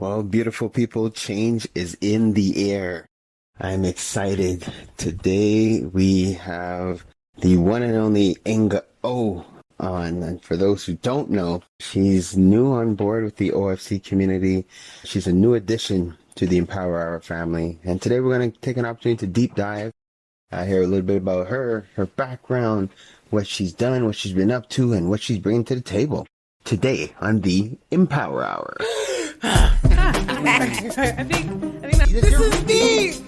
Well, beautiful people, change is in the air. I'm excited. Today we have the one and only Inga O on. And for those who don't know, she's new on board with the OFC community. She's a new addition to the Empower Our Family. And today we're going to take an opportunity to deep dive. I hear a little bit about her background, what she's done, what she's been up to, and what she's bringing to the table. Today on the Empower Hour. I think this is deep.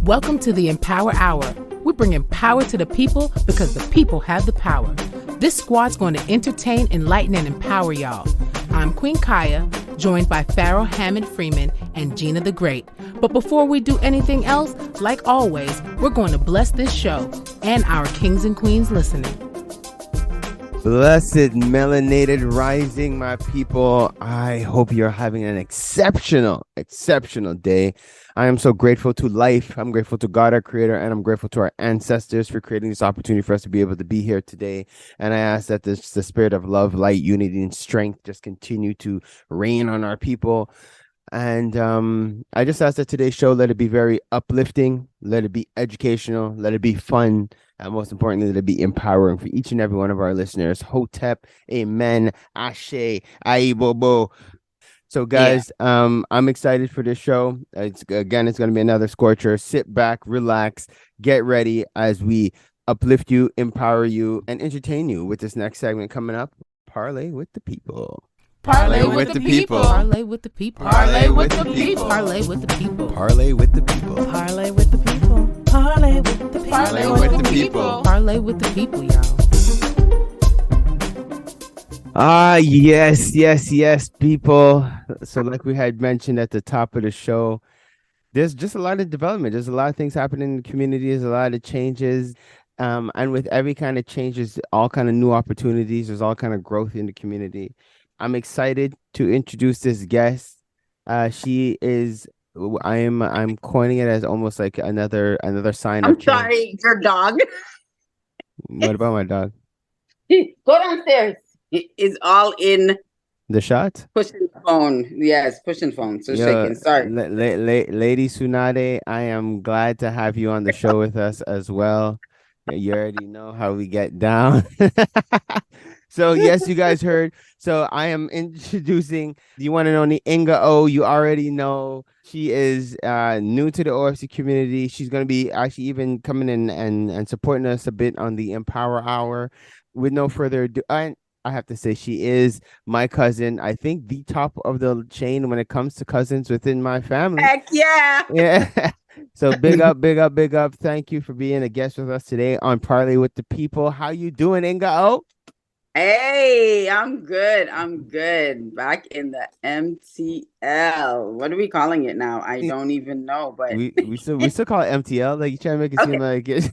Welcome to the Empower Hour. We bring power to the people because the people have the power. This squad's going to entertain, enlighten, and empower y'all. I'm Queen Kaya, joined by Pharaoh Hammond Freeman and Gina the Great. But before we do anything else, like always, we're going to bless this show and our kings and queens listening. Blessed melanated rising, my people. I hope you're having an exceptional day. I am so grateful to life. I'm grateful to God, our creator, and I'm grateful to our ancestors for creating this opportunity for us to be able to be here today. And I ask that the spirit of love, light, unity, and strength just continue to reign on our people. And I just ask that today's show, let it be very uplifting, let it be educational, let it be fun, and most importantly, let it be empowering for each and every one of our listeners. Hotep, amen, ashe, aibobo. So guys, I'm excited for this show. It's going to be another scorcher. Sit back, relax, get ready as we uplift you, empower you, and entertain you with this next segment coming up, Parlay with the People. Parlay with the people. Parlay with the people. Parlay with the people. Parlay with the people. Parlay with the people. Parlay with the people. Parlay with the people. Parlay with the people. Parlay with the people, y'all. Yes, people. So like we had mentioned at the top of the show, there's just a lot of development. There's a lot of things happening in the community. There's a lot of changes. And with every kind of change, there's all kind of new opportunities. There's all kind of growth in the community. I'm excited to introduce this guest. She is, I'm coining it as almost like another sign of change. I'm sorry, your dog. What about my dog? Go downstairs. He is all in The shot? pushing the phone. Yes, pushing phone. So shaking. Sorry. Lady Tsunade, I am glad to have you on the show with us as well. You already know how we get down. So yes, you guys heard. So I am introducing the one and only Inga O. You already know she is new to the OFC community. She's going to be actually even coming in and supporting us a bit on the Empower Hour. With no further ado, I have to say she is my cousin. I think the top of the chain when it comes to cousins within my family. Heck yeah. Yeah. So big up. Thank you for being a guest with us today on Parlay with the People. How you doing, Inga O? Hey, I'm good. Back in the MTL. What are we calling it now? I don't even know, but We still call it MTL. Like you trying to make it seem like it.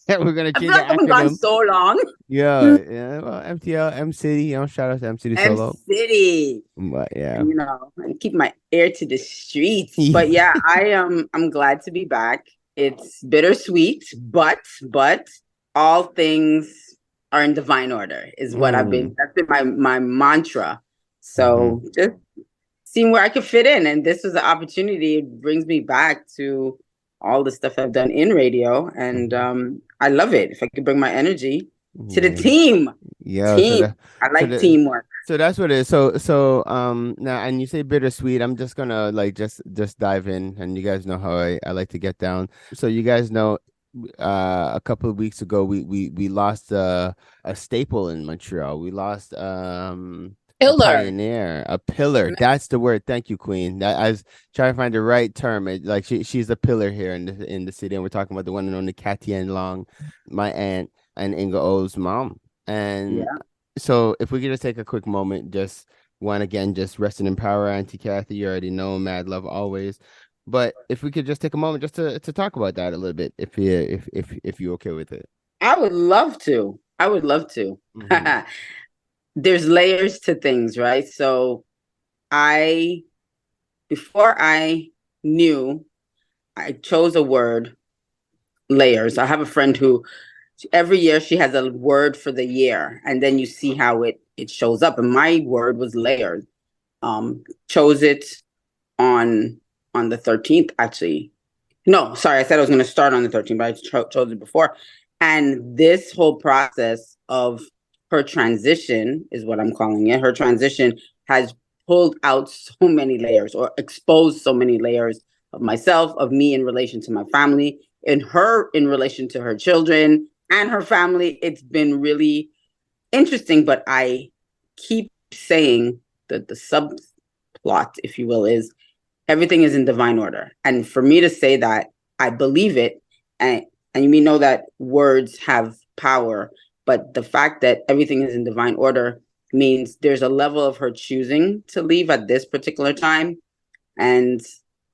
We're gonna I change feel the like I've been gone acronym. so long. Yeah. Well, MTL, M City. Shout out to M City Solo. M-City. But yeah. I keep my ear to the streets. But yeah, I'm glad to be back. It's bittersweet, but all things are in divine order is what that's been my mantra. So just seeing where I could fit in. And this was an opportunity. It brings me back to all the stuff I've done in radio. And I love it. If I could bring my energy to the team. Yeah. I like teamwork. So that's what it is. So now, and you say bittersweet, I'm just gonna just dive in, and you guys know how I like to get down. So you guys know a couple of weeks ago we lost a staple in Montreal. We lost a pillar. That's the word. Thank you, Queen. That I was trying to find the right term. She's a pillar here in the city, and we're talking about the one and only Katian Long, my aunt, and Inga O's mom. And so if we could just take a quick moment, just rest in power, Auntie Kathy. You already know, mad love always. But if we could just take a moment just to talk about that a little bit, if you're okay with it. I would love to. Mm-hmm. There's layers to things, right? So before I knew, I chose a word, layers. I have a friend who every year she has a word for the year, and then you see how it shows up. And my word was layers. chose it on the 13th, actually. No, sorry, I said I was going to start on the 13th, but I chose it before. And this whole process of her transition is what I'm calling it. Her transition has pulled out so many layers, or exposed so many layers of myself, of me in relation to my family, and her in relation to her children and her family. It's been really interesting, but I keep saying that the subplot, if you will, is everything is in divine order. And for me to say that, I believe it. And you may know that words have power, but the fact that everything is in divine order means there's a level of her choosing to leave at this particular time. And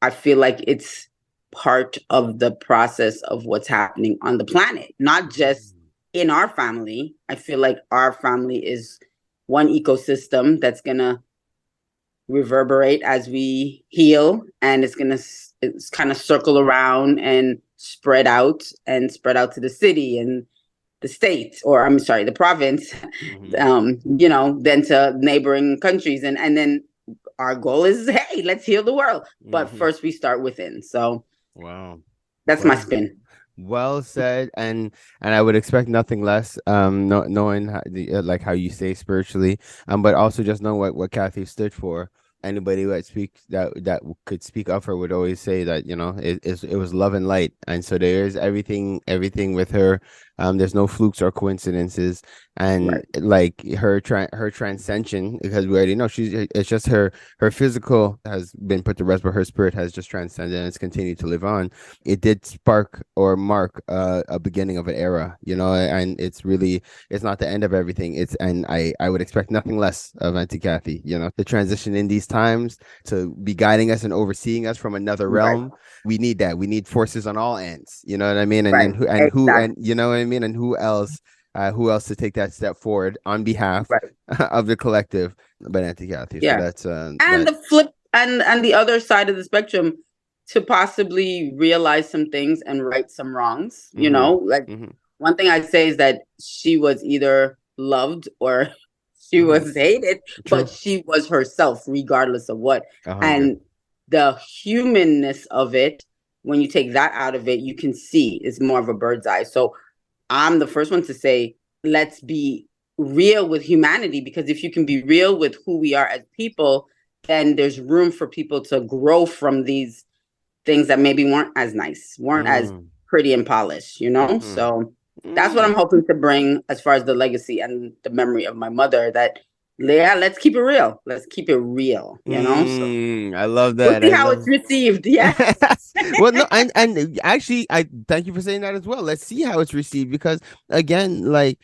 I feel like it's part of the process of what's happening on the planet, not just in our family. I feel like our family is one ecosystem that's going to reverberate as we heal, and it's kind of circle around and spread out to the city and the state, or I'm sorry, the province, then to neighboring countries. And then our goal is, hey, let's heal the world. But first we start within. So wow, that's my spin. Well said, and I would expect nothing less. Knowing how, like how you say spiritually, but also just knowing what Kathy stood for. Anybody that could speak of her would always say that it was love and light, and so there's everything with her. There's no flukes or coincidences, and like her transcension, because we already know it's just her physical has been put to rest, but her spirit has just transcended and it's continued to live on. It did spark or mark a beginning of an era, and it's not the end of everything. And I would expect nothing less of Auntie Kathy, the transition in these times to be guiding us and overseeing us from another realm. We need that. We need forces on all ends. You know what I mean? And you know what I mean? And who else to take that step forward on behalf of the collective, but Auntie Kathy. Yeah. So that's the flip and the other side of the spectrum, to possibly realize some things and right some wrongs. One thing I'd say is that she was either loved or she was hated, but she was herself regardless of what. 100. And the humanness of it, when you take that out of it, you can see it's more of a bird's eye. So I'm the first one to say, let's be real with humanity, because if you can be real with who we are as people, then there's room for people to grow from these things that maybe weren't as nice, weren't as pretty and polished, So that's what I'm hoping to bring as far as the legacy and the memory of my mother, that let's keep it real. Let's keep it real, So I love that. We'll see how it's received. Yeah. Well, no, and actually, I thank you for saying that as well. Let's see how it's received, because again, like,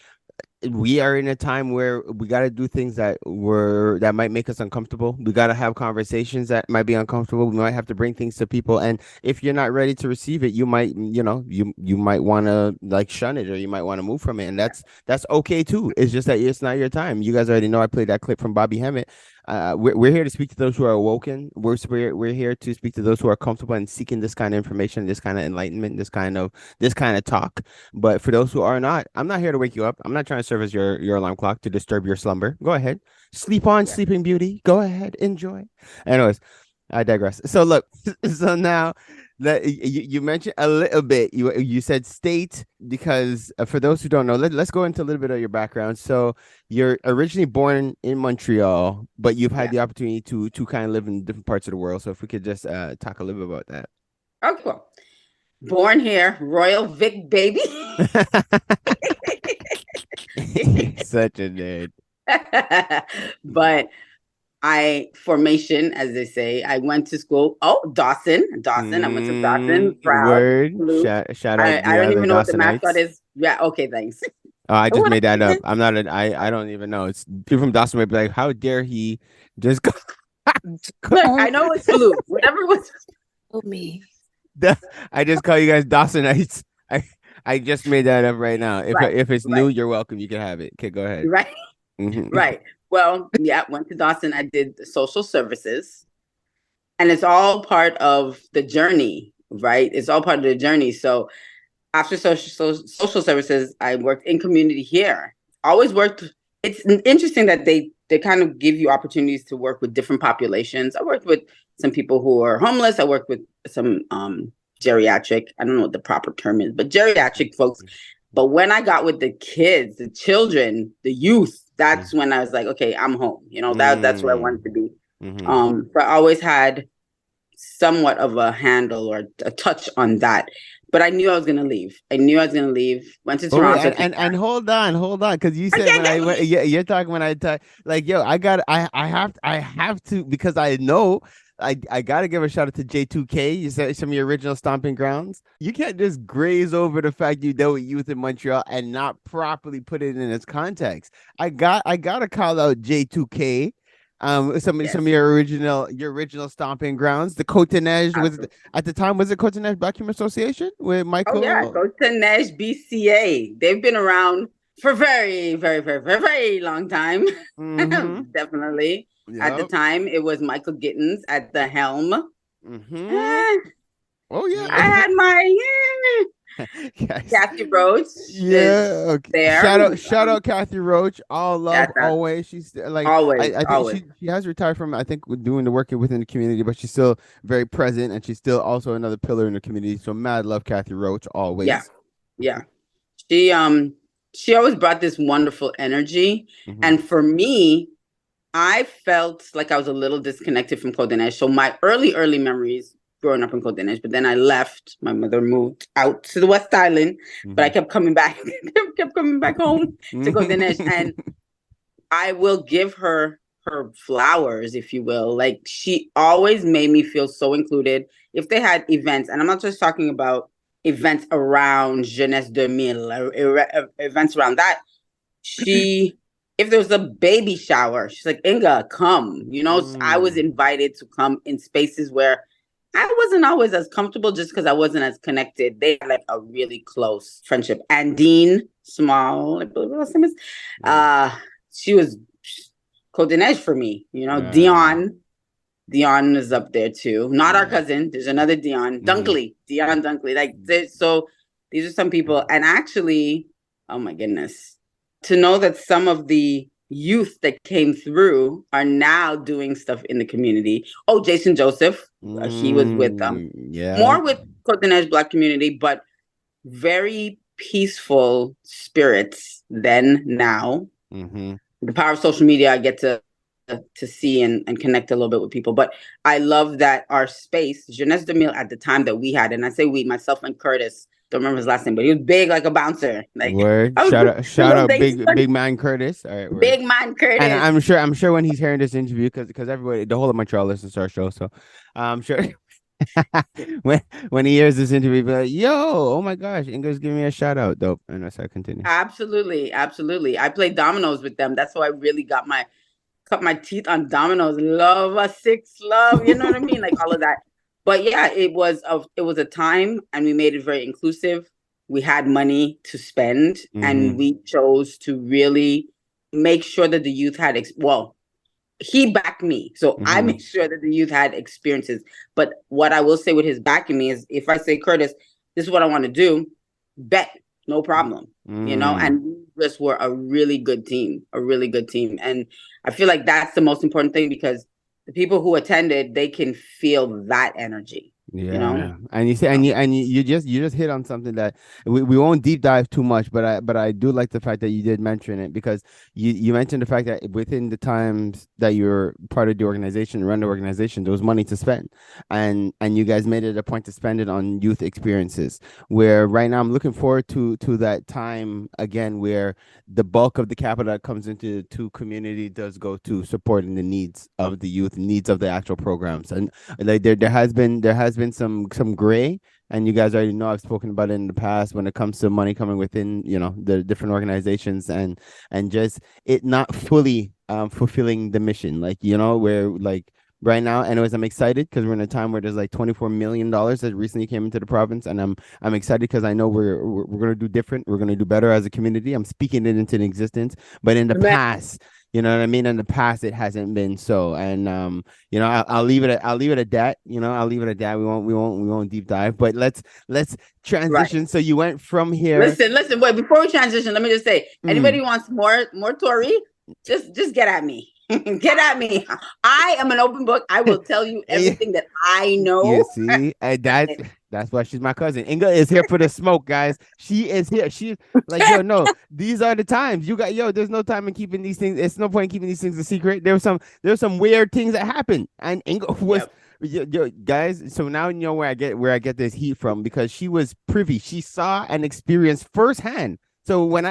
we are in a time where we got to do things that might make us uncomfortable. We got to have conversations that might be uncomfortable. We might have to bring things to people, and if you're not ready to receive it, you might you might want to like shun it, or you might want to move from it, and that's okay too. It's just that it's not your time. You guys already know I played that clip from Bobby Hemmett. We're here to speak to those who are awoken. We're here to speak to those who are comfortable and seeking this kind of information, this kind of enlightenment, this kind of talk. But for those who are not, I'm not here to wake you up. I'm not trying to serve as your alarm clock to disturb your slumber. Go ahead, sleep on, Sleeping Beauty. Go ahead, enjoy. Anyways, I digress. So look, so now that you mentioned a little bit, you said state, because for those who don't know, let's go into a little bit of your background. So you're originally born in Montreal, but you've had the opportunity to kind of live in different parts of the world. So if we could just talk a little bit about that. Oh, cool. Born here, Royal Vic, baby. Such a nerd. But formation, as they say, I went to school. Oh, Dawson. I went to Dawson. Proud. Word. Shout out. I don't even know what the mascot is. Yeah. Okay. Thanks. Oh, I just made that up. I'm not. I don't even know. It's people from Dawson might be like, how dare he just go? Look, I know it's blue. Whatever it was. Oh, me. I just call you guys Dawsonites. I just made that up right now. If it's new, you're welcome. You can have it. Okay, go ahead. Right. Right. Well, went to Dawson. I did social services, and it's all part of the journey, right? It's all part of the journey. So after social services, I worked in community here. Always worked. It's interesting that they they kind of give you opportunities to work with different populations. I worked with some people who are homeless. I worked with some geriatric, I don't know what the proper term is, but geriatric folks. But when I got with the kids, the children, the youth, that's when I was like, okay, I'm home. You know, that's where I wanted to be. So I always had somewhat of a handle or a touch on that. But I knew I was gonna leave. Went to Toronto. And hold on, because you said you're talking when I talk like, yo, I have to, because I know I gotta give a shout out to J2K. You said some of your original stomping grounds. You can't just graze over the fact you dealt with youth in Montreal and not properly put it in its context. I gotta call out J2K. Some of your original stomping grounds. The Cote-Neige was at the time, was it Cote-Neige Black Human Association with Michael? Oh yeah, Cote-Neige BCA. They've been around for very, very, very, very, very long time. Definitely. Yep. At the time, it was Michael Gittins at the helm. Oh yeah, I had my Kathy Roach. Yeah, okay. There. Shout out Kathy Roach. All love, always. She's like always. I think she has retired from, I think, doing the work within the community, but she's still very present, and she's still also another pillar in the community. So mad love, Kathy Roach, always. Yeah. She always brought this wonderful energy, and for me, I felt like I was a little disconnected from Cote-Neige. So my early memories growing up in Cote-Neige, but then I left. My mother moved out to the West Island, but I kept coming back, home to Cote-Neige, and I will give her flowers, if you will. Like, she always made me feel so included. If they had events, and I'm not just talking about events around Jeunesse 2000, or events around that, if there was a baby shower, she's like, Inga, come. You know, I was invited to come in spaces where I wasn't always as comfortable just because I wasn't as connected. They had like a really close friendship. And Dean Small, I believe her last name is, she was Cote-Neige for me. You know, Dion is up there too. Not our cousin. There's another Dion. Dunkley. Dion Dunkley. Like, so these are some people. And actually, oh my goodness, to know that some of the youth that came through are now doing stuff in the community. Oh, Jason Joseph. He was with them. More with Cote-Neige Black community, but very peaceful spirits then, now. The power of social media, I get to see and connect a little bit with people. But I love that our space, Jeunesse 2000, at the time that we had, and I say we, myself and Curtis, don't remember his last name, but he was big like a bouncer. Like, word. Shout out big man Curtis. All right, word. Big man Curtis. And I'm sure when he's hearing this interview, because everybody, the whole of Montreal listens to our show, so I'm sure when he hears this interview, he'll be like, yo, oh my gosh, Inga's giving me a shout out. Dope. And that's how I continue. Absolutely. I played dominoes with them. That's how I really cut my teeth on dominoes. Love a six, love, you know what I mean? Like, all of that. But yeah, it was a time, and we made it very inclusive. We had money to spend, and we chose to really make sure that the youth had, he backed me. So I made sure that the youth had experiences. But what I will say with his backing me is, if I say, Curtis, this is what I want to do, bet, no problem. You know, and we just were a really good team. And I feel like that's the most important thing, because the people who attended, they can feel that energy. Yeah, you know? And you say, and you just hit on something that we won't deep dive too much, but I do like the fact that you did mention it, because you mentioned the fact that within the times that you're part of the organization, run the organization, there was money to spend, and you guys made it a point to spend it on youth experiences. Where right now I'm looking forward to that time again, where the bulk of the capital that comes into community does go to supporting the needs of the youth, needs of the actual programs, and like there has been some gray, and you guys already know I've spoken about it in the past when it comes to money coming within, you know, the different organizations, and just it not fully fulfilling the mission, like, you know, where like right now. Anyways, I'm excited because we're in a time where there's like $24 million that recently came into the province, and I'm excited because I know we're gonna do different. We're gonna do better as a community. I'm speaking it into existence, but in the past, you know what I mean? In the past, it hasn't been so, and you know, I'll leave it at that. You know, I'll leave it at that. We won't deep dive, but let's transition. Right. So you went from here. Listen. Wait, before we transition, let me just say, anybody wants more Tory, just get at me. Get at me. I am an open book. I will tell you everything that I know. You see, and that's why she's my cousin. Inga is here for the smoke, guys. She is here. She's like, yo, no, these are the times. You got, yo, there's no time in keeping these things. It's no point in keeping these things a secret. There's some weird things that happen, and Inga was. Yo, guys, so now you know where I get this heat from, because she was privy. She saw and experienced firsthand. So when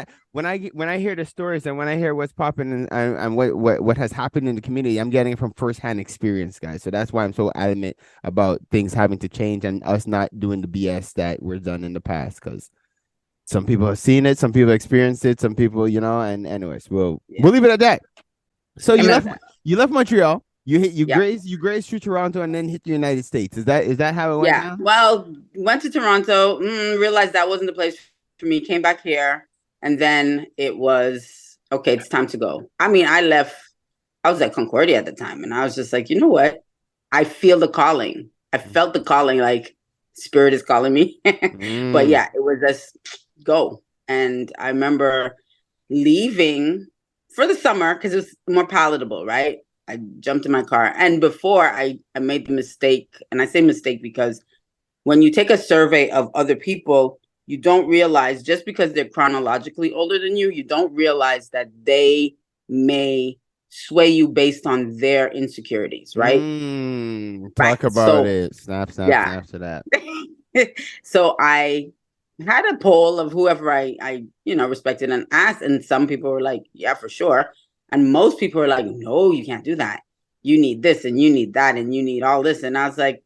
I hear the stories and when I hear what's popping and what has happened in the community, I'm getting it from firsthand experience, guys. So that's why I'm so adamant about things having to change and us not doing the BS that we're done in the past, because some people have seen it, some people experienced it, some people, and anyways, we'll leave it at that. So you left Montreal. You grazed through Toronto and then hit the United States. Is that how it went? Yeah. Now? Well, went to Toronto, realized that wasn't the place for me, came back here, and then it was okay, it's time to go. I mean, I was at Concordia at the time, and I was just like, you know what? I feel the calling. I felt the calling, like Spirit is calling me. But yeah, it was just go. And I remember leaving for the summer because it was more palatable, right? I jumped in my car. And before I made the mistake, and I say mistake because when you take a survey of other people, you don't realize, just because they're chronologically older than you don't realize that they may sway you based on their insecurities, right? Talk about it. Snap to that. So I had a poll of whoever I respected and asked, and some people were like, yeah, for sure. And most people were like, no, you can't do that. You need this and you need that and you need all this. And I was like,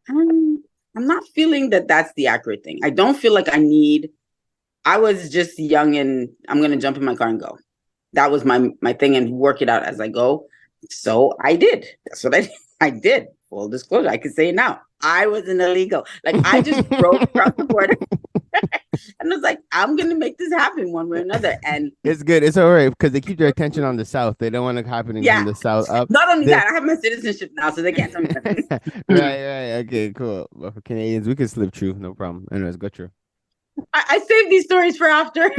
I'm not feeling that that's the accurate thing. I don't feel like I was just young and I'm going to jump in my car and go. That was my thing, and work it out as I go. So I did. That's what I did. Full disclosure. I can say it now. I wasn't illegal. Like, I just drove across the border. And I was like, I'm going to make this happen one way or another. And it's good. It's all right, because they keep their attention on the South. They don't want it happening from the South up. Not only that, I have my citizenship now, so they can't tell me nothing. Right. Okay, cool. But for Canadians, we can slip through. No problem. Anyways, go through. I saved these stories for after.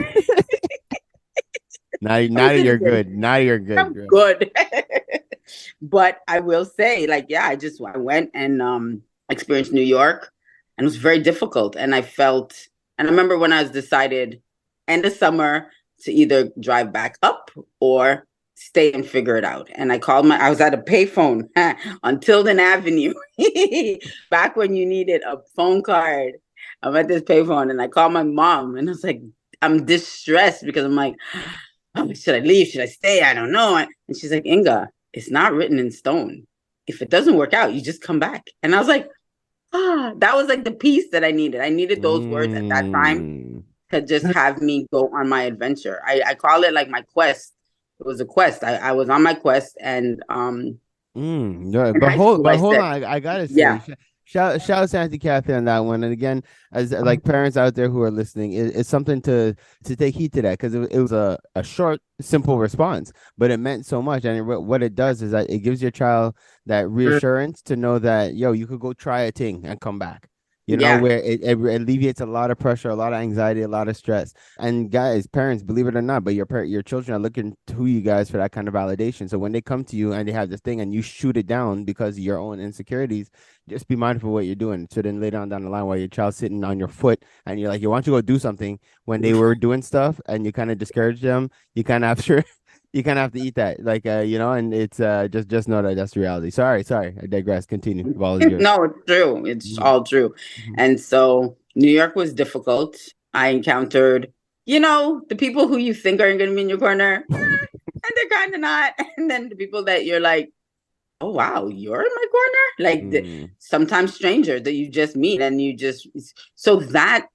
Now you're good. Now you're good. I'm good. But I will say, like, yeah, I went and experienced New York, and it was very difficult. And I remember when I was decided end of summer to either drive back up or stay and figure it out. And I was at a payphone on Tilden Avenue, back when you needed a phone card. I'm at this payphone and I called my mom, and I was like, I'm distressed because I'm like, oh, should I leave? Should I stay? I don't know. And she's like, Inga, it's not written in stone. If it doesn't work out, you just come back. And I was like, that was like the piece that I needed. I needed those words at that time to just have me go on my adventure. I call it like my quest. It was a quest. I was on my quest, and but hold on, I gotta say, shout out to Auntie Kathy on that one. And again, as like parents out there who are listening, it's something to take heed to that, because it was a short, simple response, but it meant so much. And what it does is that it gives your child that reassurance to know that, yo, you could go try a thing and come back. Where it alleviates a lot of pressure, a lot of anxiety, a lot of stress. And guys, parents, believe it or not, but your children are looking to you guys for that kind of validation. So when they come to you and they have this thing and you shoot it down because of your own insecurities, just be mindful of what you're doing. So then later on down the line, while your child's sitting on your foot and you're like, you want to go do something, when they were doing stuff and you kind of discourage them, you kind of have to eat that, like, and it's just know that that's the reality. Sorry, I digress. Continue. No, it's true. It's all true. And so New York was difficult. I encountered, the people who you think are going to be in your corner, and they're kind of not. And then the people that you're like, oh, wow, you're in my corner? Like, sometimes strangers that you just meet, and so that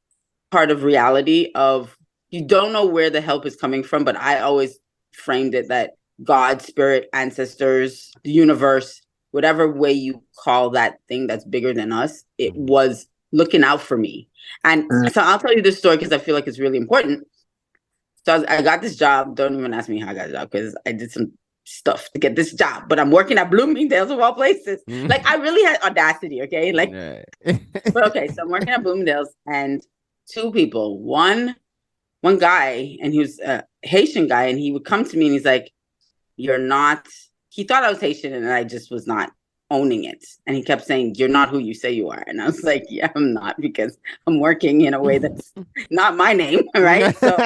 part of reality of, you don't know where the help is coming from, but I always framed it that God, spirit, ancestors, the universe, whatever way you call that thing that's bigger than us, it was looking out for me. And so I'll tell you this story because I feel like it's really important. So I got this job. Don't even ask me how I got a job, because I did some stuff to get this job, but I'm working at Bloomingdale's of all places. Like, I really had audacity. Okay. Like, but okay. So I'm working at Bloomingdale's, and two people, one guy, and he was a Haitian guy, and he would come to me and he's like, you're not, he thought I was Haitian and I just was not owning it. And he kept saying, you're not who you say you are. And I was like, yeah, I'm not, because I'm working in a way that's not my name, right? So,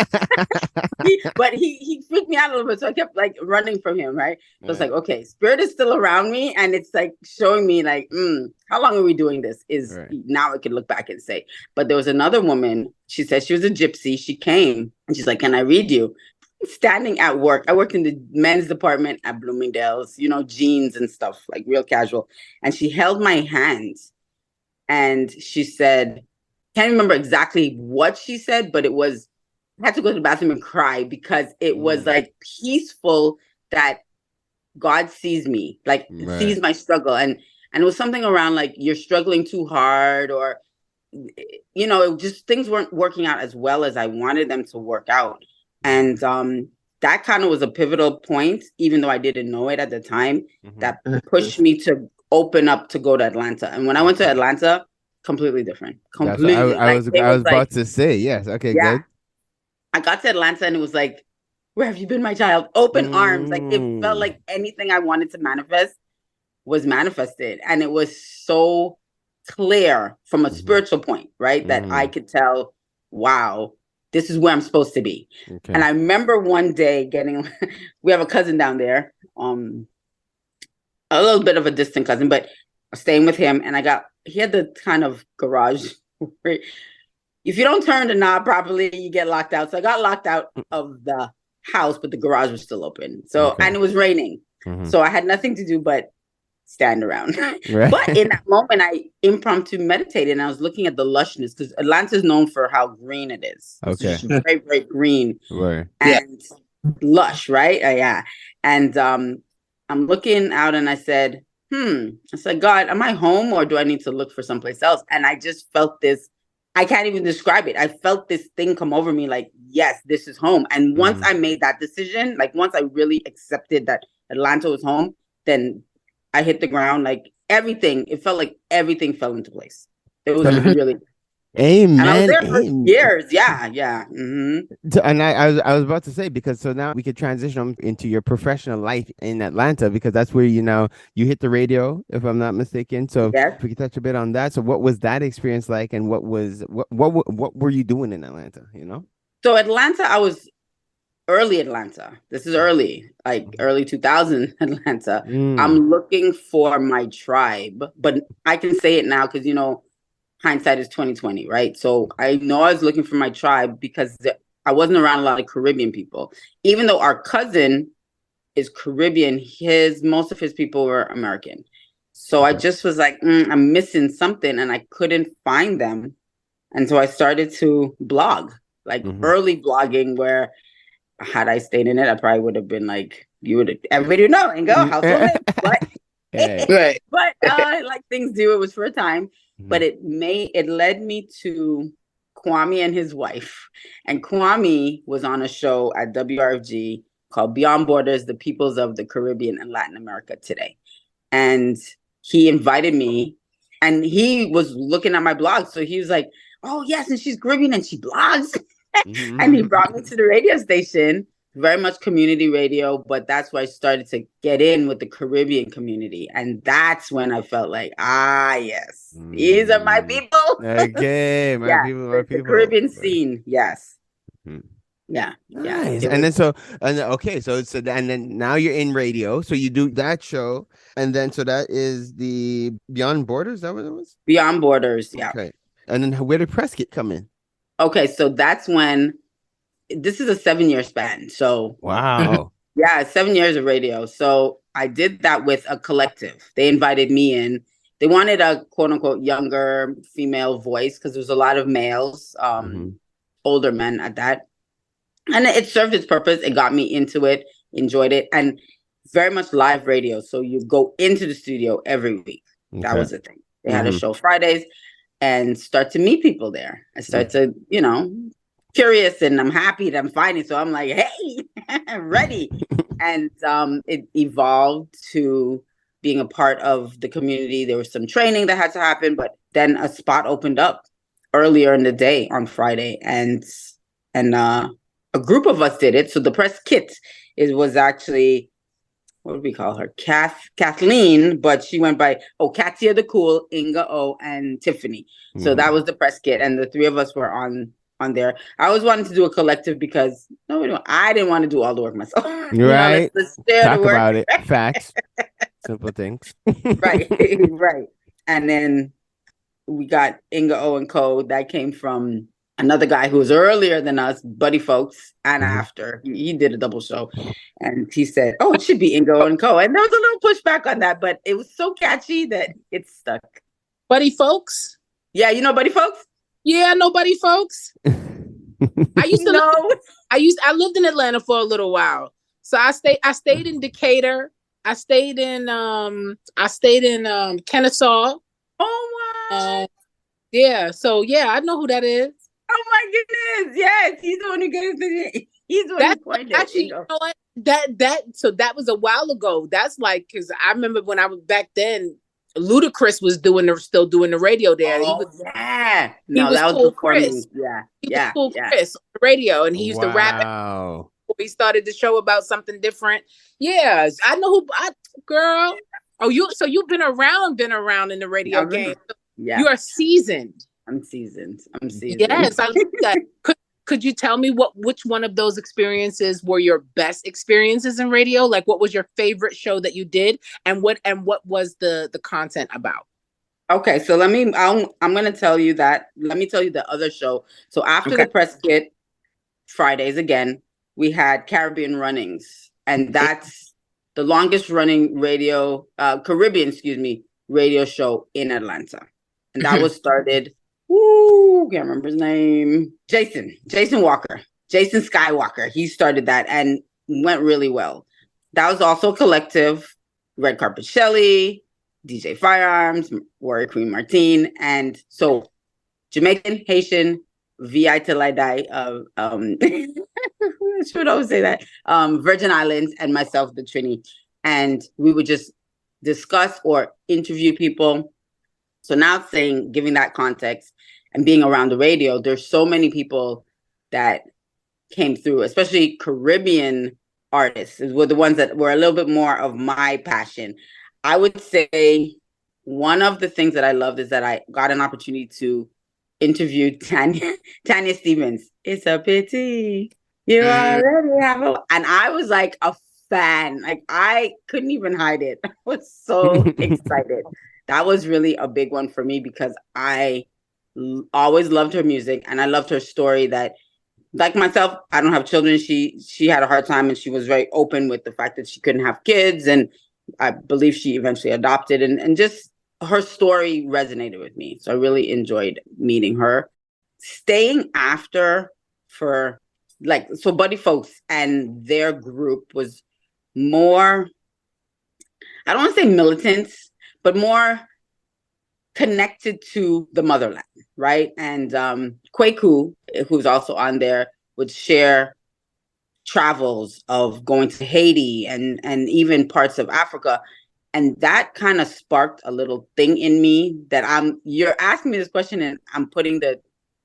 but he freaked me out a little bit. So I kept like running from him, right? So it's like, okay, spirit is still around me. And it's like showing me like, how long are we doing this? Now I can look back and say. But there was another woman, she said she was a gypsy. She came and she's like, can I read you? Standing at work. I worked in the men's department at Bloomingdale's, jeans and stuff, like real casual. And she held my hand and she said, can't remember exactly what she said, but it was, I had to go to the bathroom and cry because it was like peaceful that God sees me, like sees my struggle. And it was something around like, you're struggling too hard, or, just things weren't working out as well as I wanted them to work out. And that kind of was a pivotal point, even though I didn't know it at the time, that pushed me to open up to go to Atlanta. And when I went to Atlanta, completely different. Completely. I was about to say, yes. Okay, good. I got to Atlanta and it was like, where have you been, my child? Open arms. Like it felt like anything I wanted to manifest was manifested. And it was so clear from a spiritual point, right? That I could tell, wow, this is where I'm supposed to be. Okay. And I remember one day we have a cousin down there, a little bit of a distant cousin, but staying with him. And he had the kind of garage where if you don't turn the knob properly, you get locked out. So I got locked out of the house, but the garage was still open. So, and it was raining. So I had nothing to do but stand around. Right. But in that moment, I impromptu meditated and I was looking at the lushness, because Atlanta is known for how green it is. Okay. It's very, very green and lush, right? Yeah. And I'm looking out and I said, God, am I home or do I need to look for someplace else? And I just felt this, I can't even describe it. I felt this thing come over me like, yes, this is home. And once I made that decision, like once I really accepted that Atlanta was home, then I hit the ground, like everything. It felt like everything fell into place. It was really, amen. And I was there for years. Yeah. And I was about to say, because so now we could transition into your professional life in Atlanta, because that's where you hit the radio, if I'm not mistaken. So if we could touch a bit on that. So what was that experience like, and what were you doing in Atlanta? So Atlanta, I was early Atlanta. This is early, like early 2000 Atlanta. I'm looking for my tribe, but I can say it now because, hindsight is 2020, right? So I know I was looking for my tribe because I wasn't around a lot of Caribbean people. Even though our cousin is Caribbean, most of his people were American. So I just was like, I'm missing something, and I couldn't find them. And so I started to blog, like early blogging, where had I stayed in it, I probably would have been like, everybody would know and go, household name. But like things do, it was for a time. But it led me to Kwame and his wife. And Kwame was on a show at WRFG called Beyond Borders, the Peoples of the Caribbean and Latin America Today. And he invited me, and he was looking at my blog. So he was like, oh, yes, and she's Caribbean and she blogs. And he brought me to the radio station, very much community radio, but that's where I started to get in with the Caribbean community. And that's when I felt like, yes, these are my people. Okay, my people. The Caribbean scene, yes. Yeah. Nice. And then so now you're in radio. So you do that show, and then so that is the Beyond Borders. Is that what it was? Beyond Borders, yeah. Okay. And then where did Prescott come in? Okay, so that's when, this is a 7-year span. So wow. Yeah, 7 years of radio. So I did that with a collective. They invited me in. They wanted a quote unquote younger female voice because there was a lot of males, older men at that. And it served its purpose. It got me into it, enjoyed it, and very much live radio. So you go into the studio every week. Okay. That was the thing. They had a show Fridays, and start to meet people there. I start to, curious, and I'm happy that I'm finding. So I'm like, hey, I'm ready. And it evolved to being a part of the community. There was some training that had to happen, but then a spot opened up earlier in the day on Friday, and a group of us did it. So the press kit was actually what do we call her? Kathleen, but she went by Katia the Cool, Inga O, and Tiffany. So that was the press kit, and the three of us were on there. I always wanted to do a collective because I didn't want to do all the work myself. Right. Let's share Talk the work. about it. Facts. Simple things. Right. Right. And then we got Inga O and Co. That came from another guy who was earlier than us, Buddy Folks, and after. He did a double show. And he said, it should be Inga O and Co. And there was a little pushback on that, but it was so catchy that it stuck. Buddy Folks? Yeah, you know Buddy Folks? Yeah, I know Buddy Folks. I used to know. I lived in Atlanta for a little while. So I stayed in Decatur. I stayed in Kennesaw. Oh wow. Yeah, so yeah, I know who that is. Oh my goodness. Yes, he's the one who gave it. He's the one who pointed. Actually, you know what? That was a while ago. That's like, because I remember when I was back then, Ludacris was still doing the radio there. Oh, that was cool before Chris. me. Yeah. He was cool Chris on the radio, and he used to rap. Wow. We started the show about something different. Yeah, I know who. Girl. Oh, you've been around in the radio game. Yeah, you are seasoned. I'm seasoned. Yes, I like that. Could you tell me which one of those experiences were your best experiences in radio? Like, what was your favorite show that you did, and what was the content about? Okay, so I'm going to tell you that. Let me tell you the other show. So after the press kit, Fridays again, we had Caribbean Runnings, and that's the longest running Caribbean radio show in Atlanta, and that was started. Can't remember his name. Jason Skywalker. He started that and went really well. That was also a collective. Red Carpet Shelly, DJ Firearms, Warrior Queen Martine, and so Jamaican, Haitian, VI till I die. Should always say that. Virgin Islands and myself, the Trini, and we would just discuss or interview people. So now giving that context and being around the radio, there's so many people that came through, especially Caribbean artists were the ones that were a little bit more of my passion. I would say one of the things that I loved is that I got an opportunity to interview Tanya Stevens. It's a pity you already have and I was like a fan. Like I couldn't even hide it. I was so excited. That was really a big one for me because I always loved her music and I loved her story that, like myself, I don't have children. She had a hard time and she was very open with the fact that she couldn't have kids. And I believe she eventually adopted and just her story resonated with me. So I really enjoyed meeting her. Staying after for so Buddy Folks and their group was more, I don't want to say militant, but more connected to the motherland, right? And Kwaku, who's also on there, would share travels of going to Haiti and even parts of Africa. And that kind of sparked a little thing in me that you're asking me this question and I'm putting the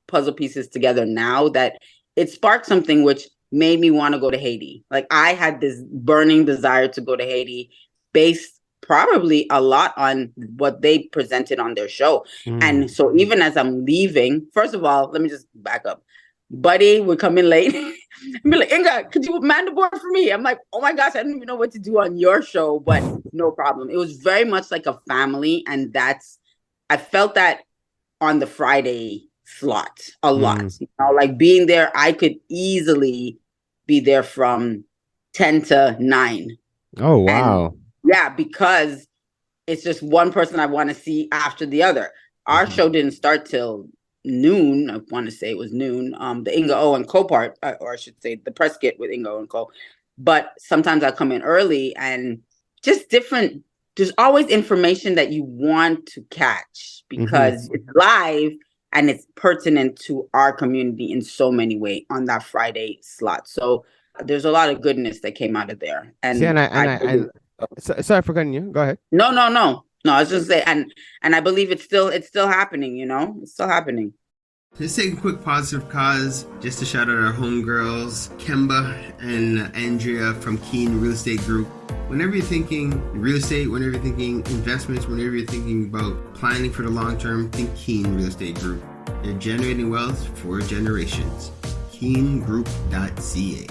puzzle pieces together now that it sparked something which made me want to go to Haiti. Like I had this burning desire to go to Haiti based probably a lot on what they presented on their show. And so even as I'm leaving, first of all, let me just back up. Buddy would come in late and be like, Inga, could you man the board for me? I'm like, oh my gosh, I don't even know what to do on your show, but no problem. It was very much like a family. And I felt that on the Friday slot a lot. You know, like being there, I could easily be there from 10 to 9. Oh, wow. And yeah, because it's just one person I want to see after the other. Our show didn't start till noon. I want to say it was noon. The Inga O and Co part, or I should say the press kit with Inga O and Co. But sometimes I come in early and just different. There's always information that you want to catch because it's live and it's pertinent to our community in so many ways on that Friday slot. So there's a lot of goodness that came out of there. And sorry for cutting you. Go ahead. No. I was just saying, and I believe it's still happening. You know, it's still happening. Let's take a quick positive cause just to shout out our homegirls, Kemba and Andrea from Keen Real Estate Group. Whenever you're thinking real estate, whenever you're thinking investments, whenever you're thinking about planning for the long term, think Keen Real Estate Group. They're generating wealth for generations. KeenGroup.ca.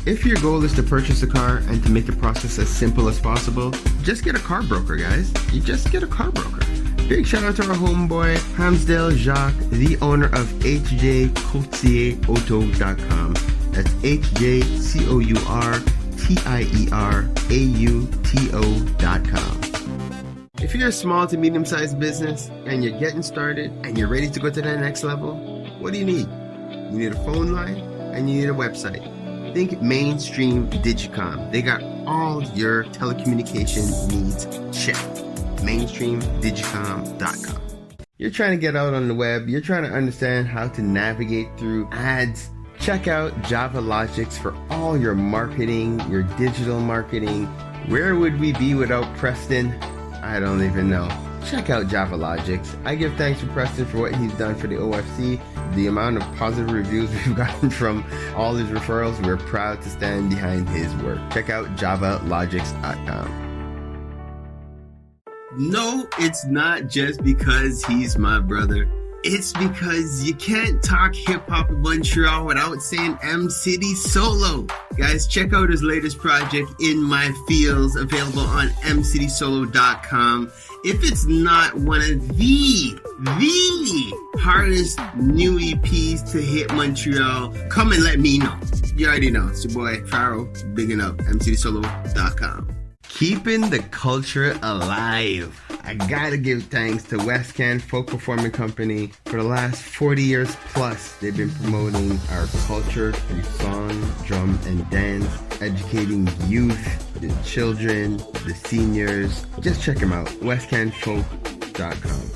If your goal is to purchase a car and to make the process as simple as possible, just get a car broker, guys. You just get a car broker. Big shout out to our homeboy, Hamsdale Jacques, the owner of hjcourtierauto.com. That's HJCOURTIERAUTO.com. If you're a small to medium-sized business and you're getting started and you're ready to go to that next level, what do you need? You need a phone line and you need a website. Think Mainstream Digicom. They got all your telecommunication needs checked. MainstreamDigicom.com. You're trying to get out on the web. You're trying to understand how to navigate through ads. Check out Java Logics for all your marketing, your digital marketing. Where would we be without Preston? I don't even know. Check out Java Logics. I give thanks to Preston for what he's done for the OFC. The amount of positive reviews we've gotten from all his referrals, we're proud to stand behind his work. Check out javalogics.com. No, it's not just because he's my brother. It's because you can't talk hip-hop in Montreal without saying M City Solo. Guys, check out his latest project, In My Fields, available on mcitysolo.com. If it's not one of the hardest new EPs to hit Montreal, come and let me know. You already know. It's your boy, Pharaoh, bigging up, mcitysolo.com. Keeping the culture alive. I gotta give thanks to West Can Folk Performing Company. For the last 40 years plus, they've been promoting our culture through song, drum, and dance, educating youth, the children, the seniors. Just check them out, westcanfolk.com.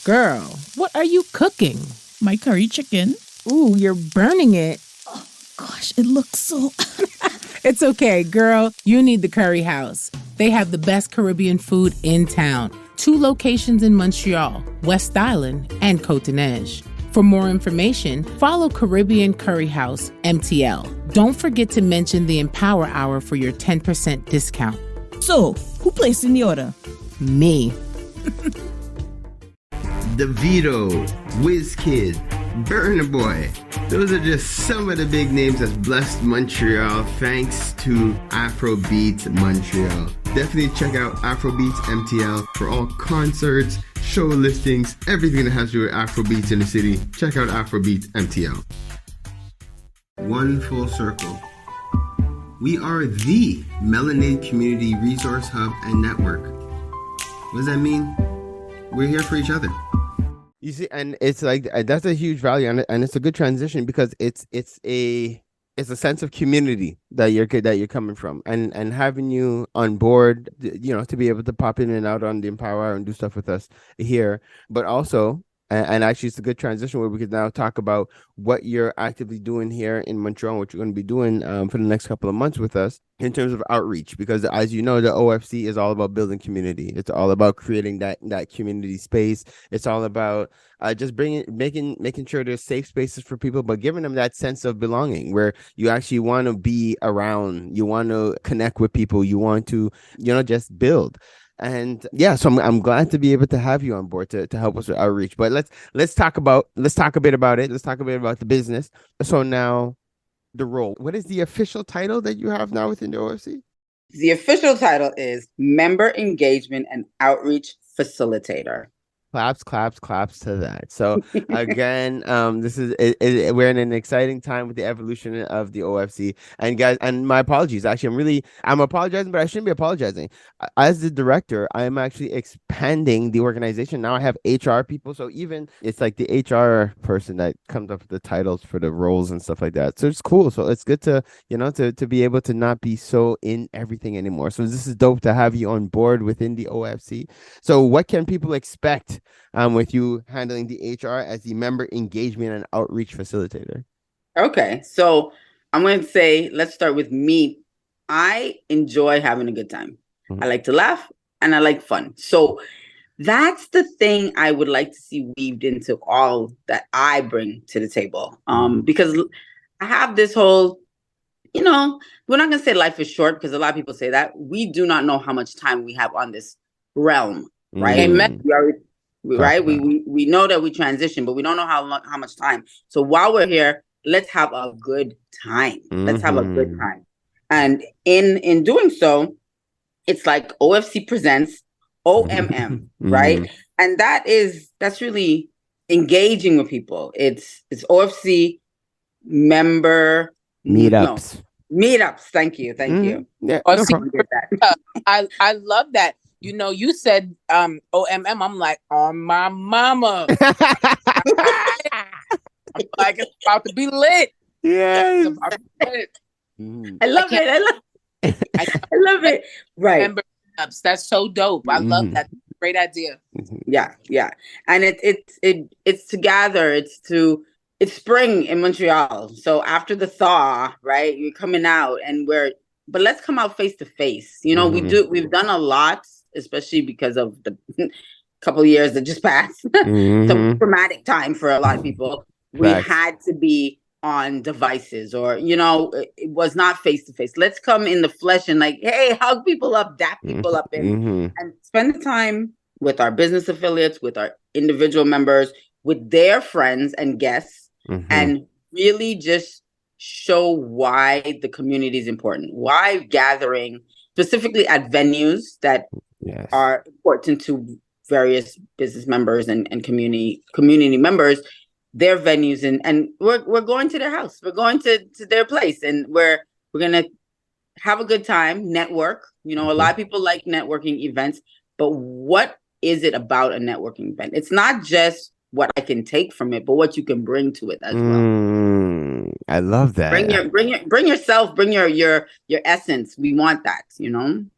Girl, what are you cooking? My curry chicken. Ooh, you're burning it. Oh, gosh, it looks so... It's okay, girl. You need the Curry House. They have the best Caribbean food in town. 2 locations in Montreal, West Island, and Côte-de-Neige. For more information, follow Caribbean Curry House, MTL. Don't forget to mention the Empower Hour for your 10% discount. So, who placed in the order? Me. DeVito, WizKid, Burna Boy. Those are just some of the big names that's blessed Montreal thanks to Afrobeats Montreal. Definitely check out Afrobeats MTL for all concerts, show listings, everything that has to do with Afrobeats in the city. Check out Afrobeats MTL. One full circle. We are the Melanated Community Resource Hub and Network. What does that mean? We're here for each other. You see, and it's like that's a huge value, and it's a good transition because it's a sense of community that you're coming from, and having you on board, to be able to pop in and out on the Empower Hour and do stuff with us here, but also. And actually, it's a good transition where we could now talk about what you're actively doing here in Montreal, what you're going to be doing for the next couple of months with us in terms of outreach. Because as you know, the OFC is all about building community. It's all about creating that community space. It's all about just making sure there's safe spaces for people, but giving them that sense of belonging where you actually want to be around, you want to connect with people, you want to, just build. And yeah, so I'm glad to be able to have you on board to help us with outreach. But let's talk a bit about it. Let's talk a bit about the business. So now the role. What is the official title that you have now within the OFC? The official title is Member Engagement and Outreach Facilitator. Claps to that. So again, this is we're in an exciting time with the evolution of the OFC. And guys, and my apologies. Actually, I'm apologizing, but I shouldn't be apologizing. As the director, I am actually expanding the organization. Now I have HR people. So even it's like the HR person that comes up with the titles for the roles and stuff like that. So it's cool. So it's good to, to be able to not be so in everything anymore. So this is dope to have you on board within the OFC. So what can people expect with you handling the HR as the member engagement and outreach facilitator? Okay, so I'm going to say, let's start with me. I enjoy having a good time. Mm-hmm. I like to laugh and I like fun. So That's the thing I would like to see weaved into all that I bring to the table. Because I have this whole, we're not going to say life is short because a lot of people say that. We do not know how much time we have on this realm, right? Amen. Right? We know that we transition, but we don't know how much time. So while we're here, let's have a good time. Let's have a good time. And in doing so, it's like OFC presents OMM, right? And that's really engaging with people. It's OFC member meetups. Meetups. Thank you. Yeah, Oh, no see, problem. I love that. You said OMM. I'm like, on my mama. I'm like, it's about to be lit. Yes. It's about to be lit. I love it. Right. Remember, that's so dope. I love that. Great idea. Yeah. And it's to gather. It's spring in Montreal. So after the thaw, right? You're coming out, but let's come out face to face. We've done a lot, especially because of the couple of years that just passed. Some traumatic time for a lot of people. We had to be on devices, or it was not face to face. Let's come in the flesh and hey, hug people up, dap people up, and spend the time with our business affiliates, with our individual members, with their friends and guests, and really just show why the community is important, why gathering specifically at venues that are important to various business members and community members, their venues, and we're going to their house, we're going to their place, and we're gonna have a good time, network. A lot of people like networking events, but what is it about a networking event? It's not just what I can take from it, but what you can bring to it as well. I love that. Bring yourself, bring your essence. We want that,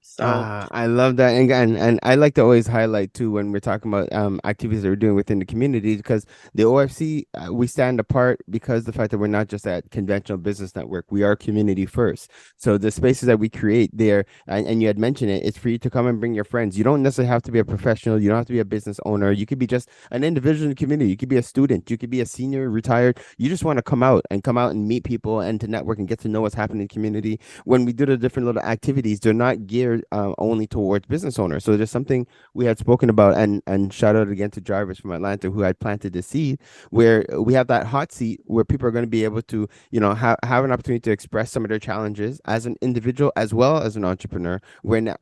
So I love that, and I like to always highlight too when we're talking about activities that we're doing within the community, because the OFC we stand apart because the fact that we're not just that conventional business network. We are community first. So the spaces that we create there, and you had mentioned it, it's for you to come and bring your friends. You don't necessarily have to be a professional. You don't have to be a business owner. You could be just an individual in the community. You could be a student. You could be a senior, retired. You just want to come out and meet people and to network and get to know what's happening in the community. When we do the different little activities, they're not geared only towards business owners. So there's something we had spoken about, and shout out again to Jarvis from Atlanta who had planted the seed, where we have that hot seat where people are going to be able to, have an opportunity to express some of their challenges as an individual as well as an entrepreneur,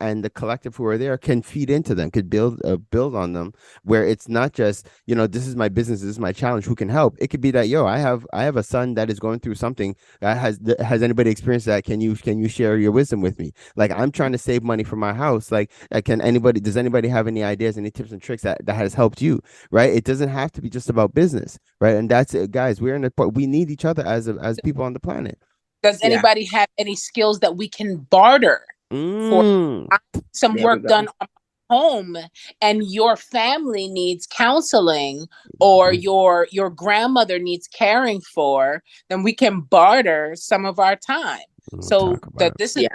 and the collective who are there can feed into them, could build on them, where it's not just, this is my business, this is my challenge, who can help. It could be that, I have a son that is going through something. Has anybody experienced that? Can you share your wisdom with me? Like, I'm trying to save money for my house. Like, does anybody have any ideas, any tips and tricks that has helped you? Right? It doesn't have to be just about business, right? And that's it, guys. We need each other as people on the planet. Does anybody have any skills that we can barter for some work done on home, and your family needs counseling, or your grandmother needs caring for? Then we can barter some of our time. So this is